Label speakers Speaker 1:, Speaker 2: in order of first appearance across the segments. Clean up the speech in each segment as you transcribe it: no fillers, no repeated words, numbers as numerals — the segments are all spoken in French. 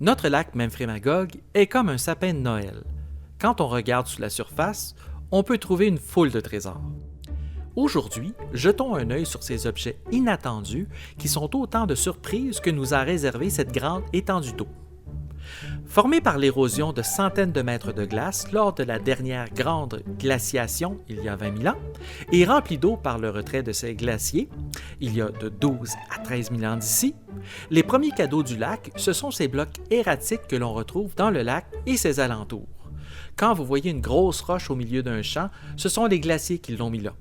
Speaker 1: Notre lac Memphremagog est comme un sapin de Noël. Quand on regarde sous la surface, on peut trouver une foule de trésors. Aujourd'hui, jetons un œil sur ces objets inattendus qui sont autant de surprises que nous a réservé cette grande étendue d'eau. Formé par l'érosion de centaines de mètres de glace lors de la dernière grande glaciation il y a 20 000 ans et rempli d'eau par le retrait de ces glaciers il y a de 12 à 13 000 ans d'ici, les premiers cadeaux du lac, ce sont ces blocs erratiques que l'on retrouve dans le lac et ses alentours. Quand vous voyez une grosse roche au milieu d'un champ, ce sont les glaciers qui l'ont mis là,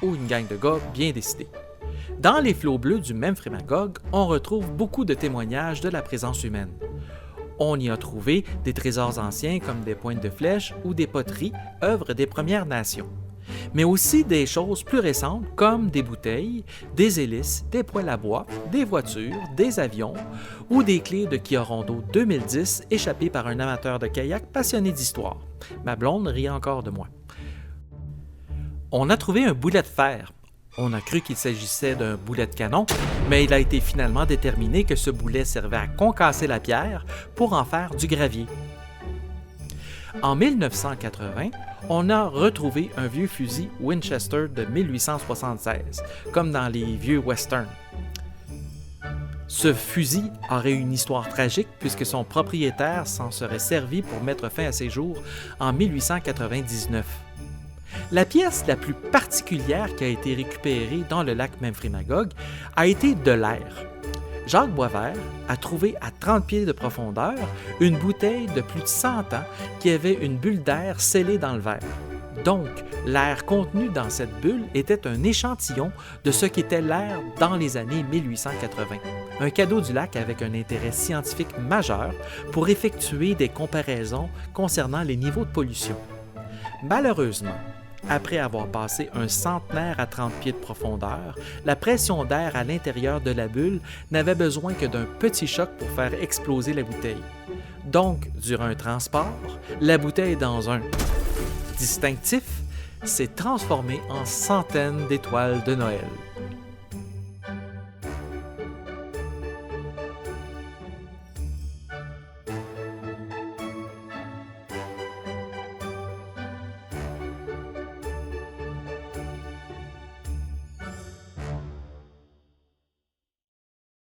Speaker 1: ou une gang de gars bien décidés. Dans les flots bleus du Memphremagog, on retrouve beaucoup de témoignages de la présence humaine. On y a trouvé des trésors anciens comme des pointes de flèches ou des poteries, œuvres des Premières Nations. Mais aussi des choses plus récentes comme des bouteilles, des hélices, des poêles à bois, des voitures, des avions ou des clés de Kia Rondo 2010 échappées par un amateur de kayak passionné d'histoire. Ma blonde rit encore de moi. On a trouvé un boulet de fer. On a cru qu'il s'agissait d'un boulet de canon, mais il a été finalement déterminé que ce boulet servait à concasser la pierre pour en faire du gravier. En 1980, on a retrouvé un vieux fusil Winchester de 1876, comme dans les vieux westerns. Ce fusil aurait une histoire tragique puisque son propriétaire s'en serait servi pour mettre fin à ses jours en 1899. La pièce la plus particulière qui a été récupérée dans le lac Memphremagog a été de l'air. Jacques Boisvert a trouvé à 30 pieds de profondeur une bouteille de plus de 100 ans qui avait une bulle d'air scellée dans le verre. Donc, l'air contenu dans cette bulle était un échantillon de ce qu'était l'air dans les années 1880. Un cadeau du lac avec un intérêt scientifique majeur pour effectuer des comparaisons concernant les niveaux de pollution. Malheureusement, après avoir passé un centenaire à 30 pieds de profondeur, la pression d'air à l'intérieur de la bulle n'avait besoin que d'un petit choc pour faire exploser la bouteille. Donc, durant un transport, la bouteille dans un distinctif s'est transformée en centaines d'étoiles de Noël.